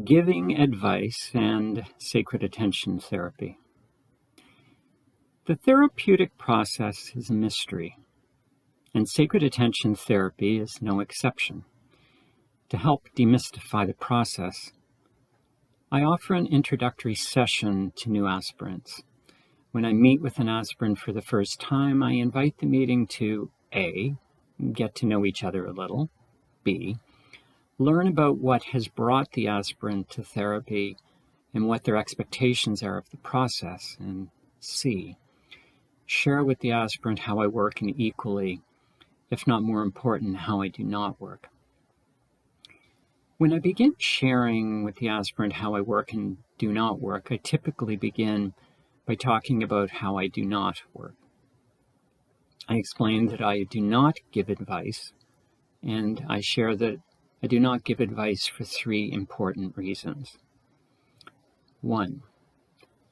Giving advice and sacred attention therapy. The therapeutic process is a mystery, and sacred attention therapy is no exception. To help demystify the process, I offer an introductory session to new aspirants. When I meet with an aspirant for the first time, I invite the meeting to A, get to know each other a little, B, learn about what has brought the aspirant to therapy and what their expectations are of the process, and C, share with the aspirant how I work and equally, if not more important, how I do not work. When I begin sharing with the aspirant how I work and do not work, I typically begin by talking about how I do not work. I explain that I do not give advice, and I share that I do not give advice for three important reasons. 1,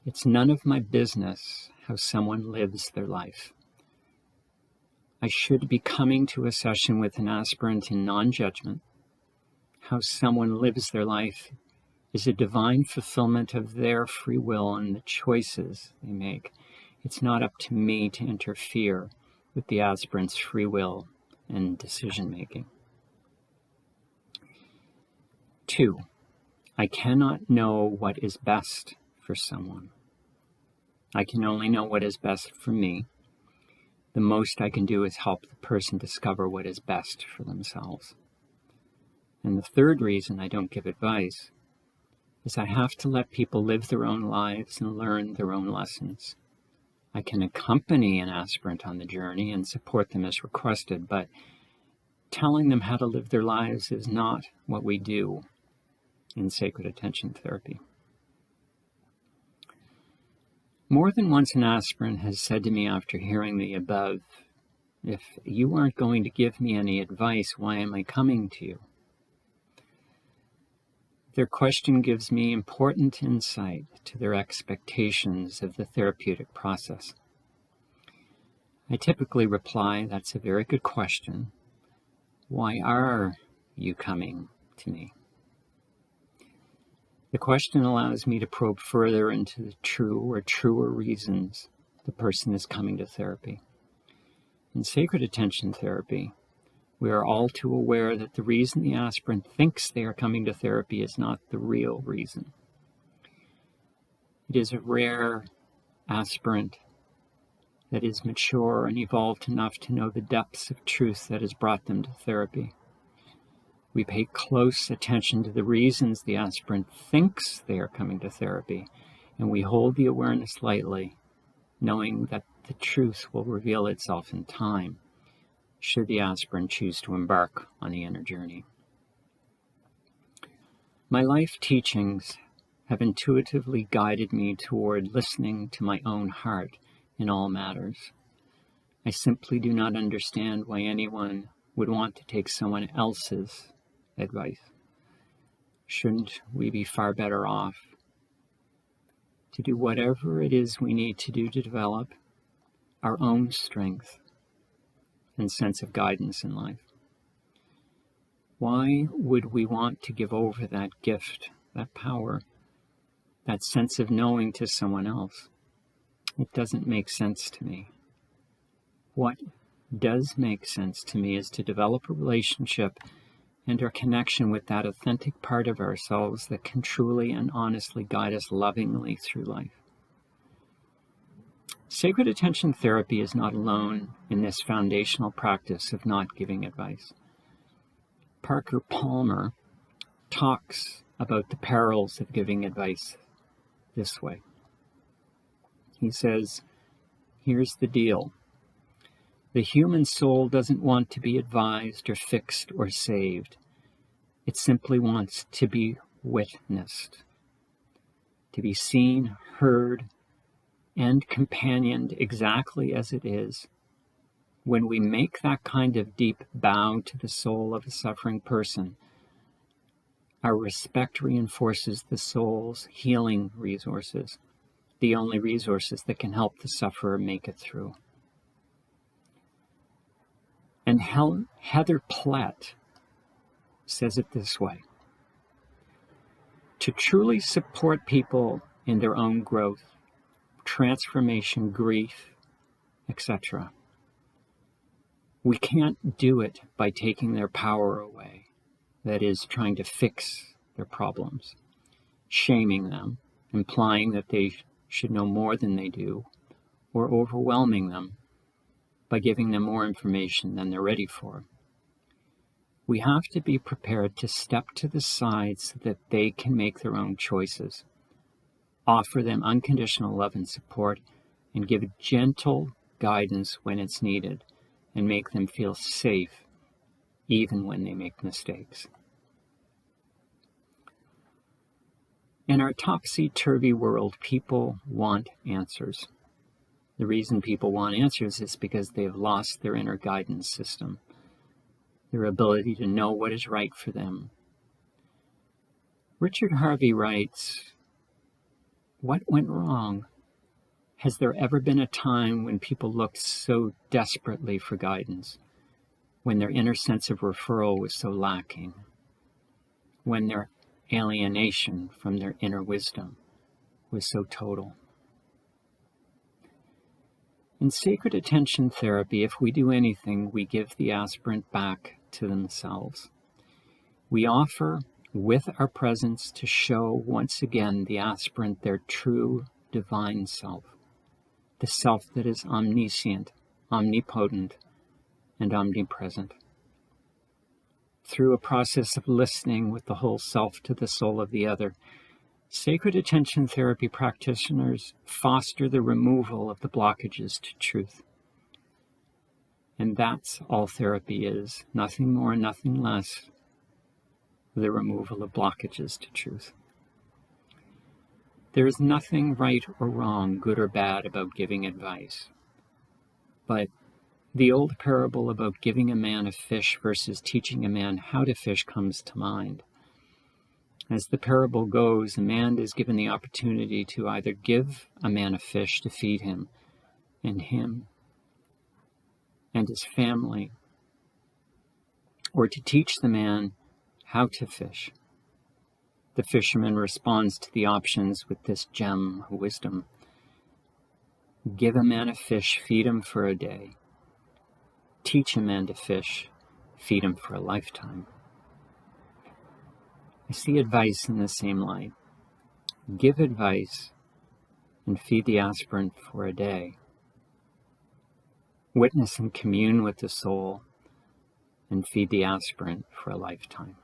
it's none of my business how someone lives their life. I should be coming to a session with an aspirant in non-judgment. How someone lives their life is a divine fulfillment of their free will and the choices they make. It's not up to me to interfere with the aspirant's free will and decision-making. 2, I cannot know what is best for someone. I can only know what is best for me. The most I can do is help the person discover what is best for themselves. And the third reason I don't give advice is I have to let people live their own lives and learn their own lessons. I can accompany an aspirant on the journey and support them as requested, but telling them how to live their lives is not what we do in sacred attention therapy. More than once an aspirant has said to me after hearing the above, if you aren't going to give me any advice, why am I coming to you? Their question gives me important insight to their expectations of the therapeutic process. I typically reply, that's a very good question. Why are you coming to me? The question allows me to probe further into the true or truer reasons the person is coming to therapy. In sacred attention therapy, we are all too aware that the reason the aspirant thinks they are coming to therapy is not the real reason. It is a rare aspirant that is mature and evolved enough to know the depths of truth that has brought them to therapy. We pay close attention to the reasons the aspirant thinks they are coming to therapy, and we hold the awareness lightly, knowing that the truth will reveal itself in time, should the aspirant choose to embark on the inner journey. My life teachings have intuitively guided me toward listening to my own heart in all matters. I simply do not understand why anyone would want to take someone else's advice. Shouldn't we be far better off to do whatever it is we need to do to develop our own strength and sense of guidance in life? Why would we want to give over that gift, that power, that sense of knowing to someone else? It doesn't make sense to me. What does make sense to me is to develop a relationship and our connection with that authentic part of ourselves that can truly and honestly guide us lovingly through life. Sacred attention therapy is not alone in this foundational practice of not giving advice. Parker Palmer talks about the perils of giving advice this way. He says, here's the deal. The human soul doesn't want to be advised or fixed or saved. It simply wants to be witnessed, to be seen, heard, and companioned exactly as it is. When we make that kind of deep bow to the soul of a suffering person, our respect reinforces the soul's healing resources, the only resources that can help the sufferer make it through. And Heather Platt says it this way. To truly support people in their own growth, transformation, grief, etc., we can't do it by taking their power away, that is, trying to fix their problems, shaming them, implying that they should know more than they do, or overwhelming them by giving them more information than they're ready for. We have to be prepared to step to the side so that they can make their own choices, offer them unconditional love and support, and give gentle guidance when it's needed, and make them feel safe even when they make mistakes. In our topsy-turvy world, people want answers. The reason people want answers is because they've lost their inner guidance system, their ability to know what is right for them. Richard Harvey writes, "What went wrong? Has there ever been a time when people looked so desperately for guidance, when their inner sense of referral was so lacking, when their alienation from their inner wisdom was so total?" In sacred attention therapy, if we do anything, we give the aspirant back to themselves. We offer, with our presence, to show once again the aspirant their true divine self, the self that is omniscient, omnipotent, and omnipresent. Through a process of listening with the whole self to the soul of the other, sacred attention therapy practitioners foster the removal of the blockages to truth. And that's all therapy is, nothing more, nothing less, the removal of blockages to truth. There is nothing right or wrong, good or bad about giving advice. But the old parable about giving a man a fish versus teaching a man how to fish comes to mind. As the parable goes, a man is given the opportunity to either give a man a fish to feed him and his family, or to teach the man how to fish. The fisherman responds to the options with this gem of wisdom. Give a man a fish, feed him for a day. Teach a man to fish, feed him for a lifetime. I see advice in the same light. Give advice and feed the aspirant for a day. Witness and commune with the soul and feed the aspirant for a lifetime.